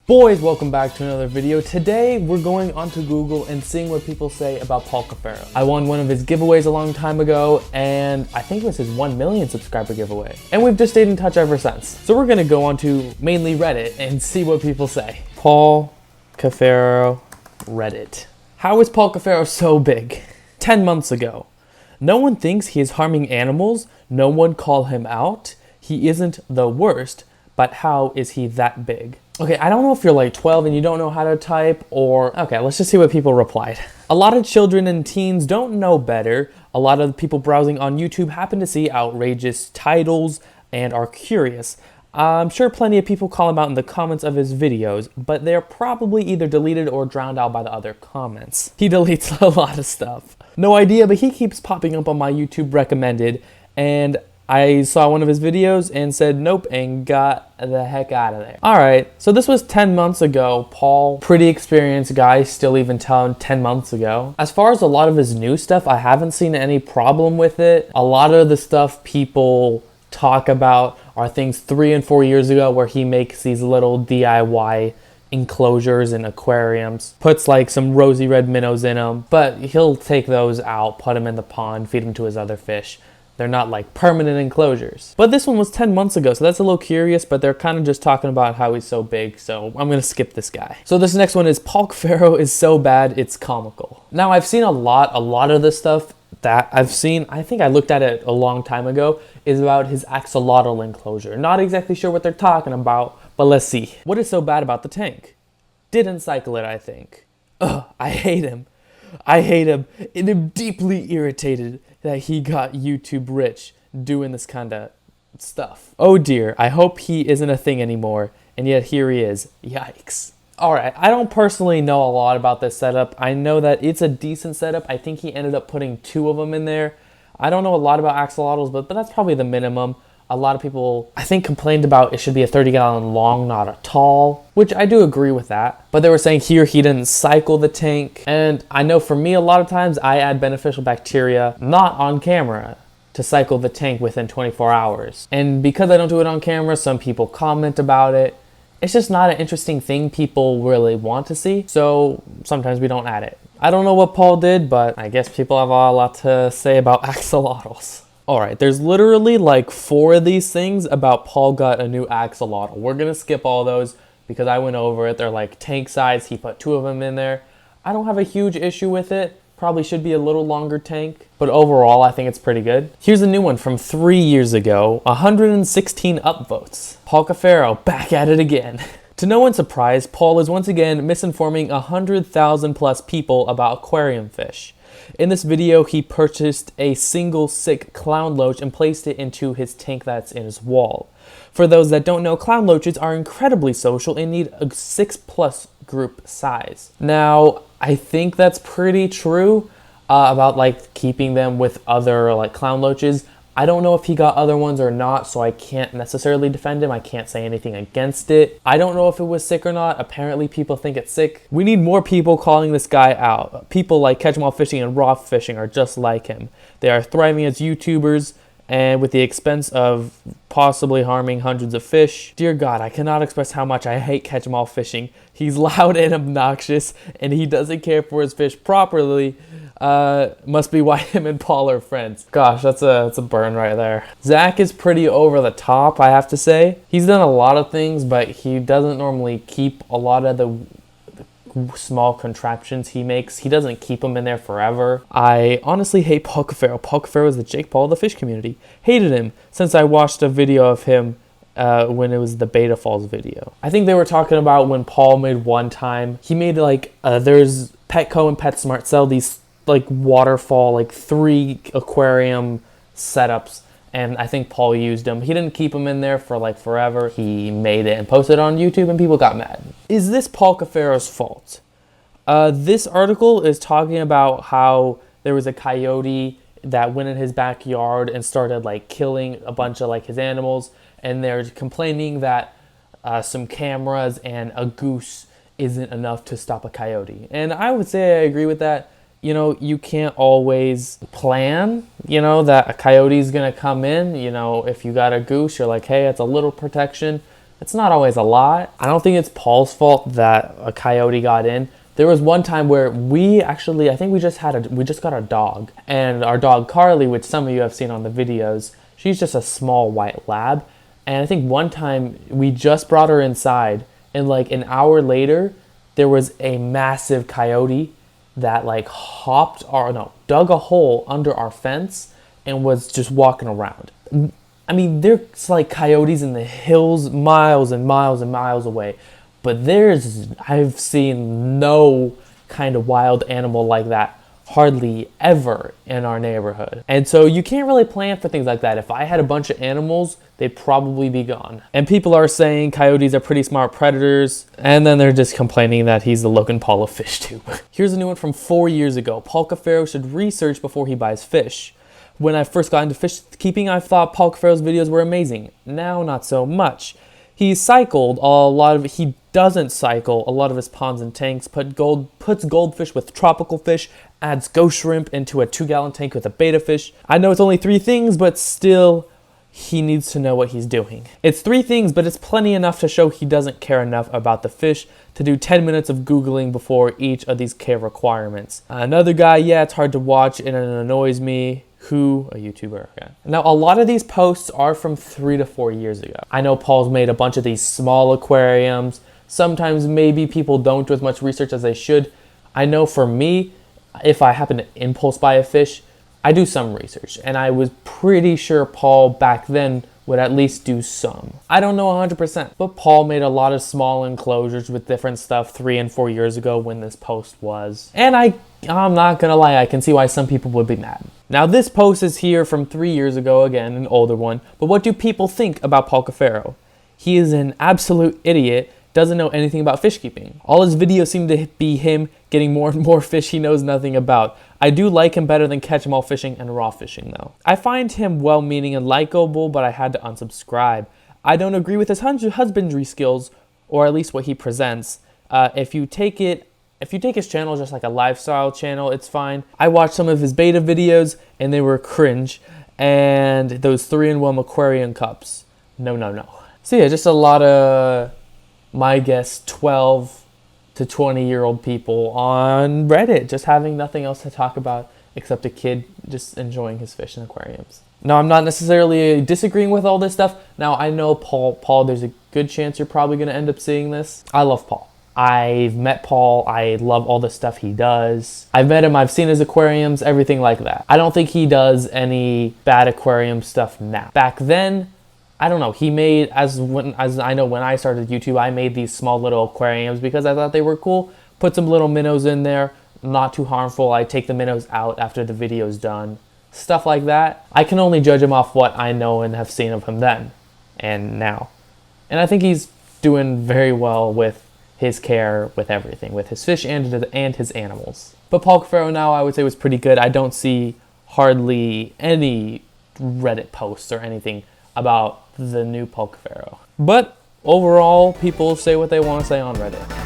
Boys, welcome back to another video. Today, we're going onto Google and seeing what people say about Paul Cuffaro. I won one of his giveaways a long time ago, and I think it was his 1 million subscriber giveaway. And we've just stayed in touch ever since. So we're gonna go onto mainly Reddit and see what people say. Paul Cuffaro, Reddit. How is Paul Cuffaro so big? 10 months ago. No one thinks he is harming animals. No one call him out. He isn't the worst, but how is he that big? Okay, I don't know if you're like 12 and you don't know how to type or... Okay, let's just see what people replied. A lot of children and teens don't know better. A lot of people browsing on YouTube happen to see outrageous titles and are curious. I'm sure plenty of people call him out in the comments of his videos, but they're probably either deleted or drowned out by the other comments. He deletes a lot of stuff. No idea, but he keeps popping up on my YouTube recommended, and I saw one of his videos and said nope and got the heck out of there. Alright, so this was 10 months ago. Paul, pretty experienced guy, still even telling 10 months ago. As far as a lot of his new stuff, I haven't seen any problem with it. A lot of the stuff people talk about are things 3 and 4 years ago where he makes these little DIY enclosures and aquariums, puts like some rosy red minnows in them, but he'll take those out, put them in the pond, feed them to his other fish. They're not like permanent enclosures. But this one was 10 months ago, so that's a little curious, but they're kind of just talking about how he's so big, so I'm gonna skip this guy. So this next one is Cuffaro is so bad, it's comical. Now I've seen a lot of the stuff that I've seen, I think I looked at it a long time ago, is about his axolotl enclosure. Not exactly sure what they're talking about, but let's see. What is so bad about the tank? Didn't cycle it, I think. Ugh, I hate him. I hate him, and I'm deeply irritated that he got YouTube rich doing this kind of stuff. Oh dear, I hope he isn't a thing anymore, and yet here he is. Yikes. Alright, I don't personally know a lot about this setup. I know that it's a decent setup. I think he ended up putting 2 of them in there. I don't know a lot about axolotls, but that's probably the minimum. A lot of people, I think, complained about it should be a 30-gallon long, not a tall, which I do agree with that. But they were saying here he didn't cycle the tank. And I know for me, a lot of times I add beneficial bacteria, not on camera, to cycle the tank within 24 hours. And because I don't do it on camera, some people comment about it. It's just not an interesting thing people really want to see. So sometimes we don't add it. I don't know what Paul did, but I guess people have a lot to say about axolotls. Alright, there's literally like 4 of these things about Paul got a new axolotl. We're gonna skip all those because I went over it. They're like tank size. He put 2 of them in there. I don't have a huge issue with it. Probably should be a little longer tank, but overall I think it's pretty good. Here's a new one from 3 years ago. 116 upvotes. Paul Cuffaro back at it again. To no one's surprise, Paul is once again misinforming 100,000 plus people about aquarium fish. In this video, he purchased a single sick clown loach and placed it into his tank that's in his wall. For those that don't know, clown loaches are incredibly social and need a 6+ group size. Now, I think that's pretty true about like keeping them with other like clown loaches. I don't know if he got other ones or not, so I can't necessarily defend him. I can't say anything against it. I don't know if it was sick or not. Apparently people think it's sick. We need more people calling this guy out. People like Catch 'em All Fishing and Raw Fishing are just like him. They are thriving as YouTubers and with the expense of possibly harming hundreds of fish. Dear God, I cannot express how much I hate Catch 'em All Fishing. He's loud and obnoxious and he doesn't care for his fish properly. Must be why him and Paul are friends. Gosh, that's a burn right there. Zach is pretty over the top, I have to say. He's done a lot of things, but he doesn't normally keep a lot of the small contraptions he makes. He doesn't keep them in there forever. I honestly hate Paul Cuffaro. Paul Cuffaro is the Jake Paul of the fish community. Hated him since I watched a video of him when it was the Beta Falls video. I think they were talking about when Paul made one time. He made like, there's Petco and PetSmart sell these like waterfall, like 3 aquarium setups, and I think Paul used them. He didn't keep them in there for like forever. He made it and posted it on YouTube and people got mad. Is this Paul Cuffaro's fault? This article is talking about how there was a coyote that went in his backyard and started like killing a bunch of like his animals, and they're complaining that some cameras and a goose isn't enough to stop a coyote. And I would say I agree with that. You know, you can't always plan, you know, that a coyote's gonna come in. You know, if you got a goose, you're like, hey, it's a little protection. It's not always a lot. I don't think it's Paul's fault that a coyote got in. There was one time where I think we just got a dog, and our dog Carly, which some of you have seen on the videos, she's just a small white lab. And I think one time we just brought her inside, and like an hour later, there was a massive coyote that like dug a hole under our fence and was just walking around. I mean, there's like coyotes in the hills miles and miles and miles away, but I've seen no kind of wild animal like that hardly ever in our neighborhood. And so you can't really plan for things like that. If I had a bunch of animals, they'd probably be gone. And people are saying coyotes are pretty smart predators, and then they're just complaining that he's the Logan Paul of FishTube. Here's a new one from 4 years ago. Paul Cuffaro should research before he buys fish. When I first got into fish keeping, I thought Paul Cuffaro's videos were amazing. Now, not so much. He doesn't cycle a lot of his ponds and tanks, puts goldfish with tropical fish, adds ghost shrimp into a 2-gallon tank with a betta fish. I know it's only 3 things, but still, he needs to know what he's doing. It's 3 things, but it's plenty enough to show he doesn't care enough about the fish to do 10 minutes of Googling before each of these care requirements. Another guy, yeah, it's hard to watch and it annoys me. A YouTuber. Okay. Now, a lot of these posts are from 3 to 4 years ago. I know Paul's made a bunch of these small aquariums. Sometimes maybe people don't do as much research as they should. I know for me, if I happen to impulse buy a fish, I do some research. And I was pretty sure Paul back then would at least do some. I don't know 100%, but Paul made a lot of small enclosures with different stuff 3 and 4 years ago when this post was. And I'm not gonna lie, I can see why some people would be mad. Now this post is here from 3 years ago, again, an older one, but what do people think about Paul Cuffaro? He is an absolute idiot, doesn't know anything about fish keeping. All his videos seem to be him getting more and more fish he knows nothing about. I do like him better than catch 'em all fishing and raw fishing though. I find him well-meaning and likable, but I had to unsubscribe. I don't agree with his husbandry skills, or at least what he presents. If you take his channel just like a lifestyle channel, it's fine. I watched some of his beta videos and they were cringe. And those 3-in-1 aquarium cups, no. So yeah, just a lot of, my guess, 12 to 20-year-old people on Reddit just having nothing else to talk about except a kid just enjoying his fish in aquariums. Now, I'm not necessarily disagreeing with all this stuff. Now, I know Paul, there's a good chance you're probably going to end up seeing this. I love Paul. I've met Paul. I love all the stuff he does. I've met him. I've seen his aquariums, everything like that. I don't think he does any bad aquarium stuff now. Back then, I don't know. He made, as I know when I started YouTube, I made these small little aquariums because I thought they were cool. Put some little minnows in there, not too harmful. I take the minnows out after the video's done. Stuff like that. I can only judge him off what I know and have seen of him then and now. And I think he's doing very well with his care with everything, with his fish and his animals. But Paul Cuffaro now, I would say, was pretty good. I don't see hardly any Reddit posts or anything about the new Cuffaro. But overall, people say what they want to say on Reddit.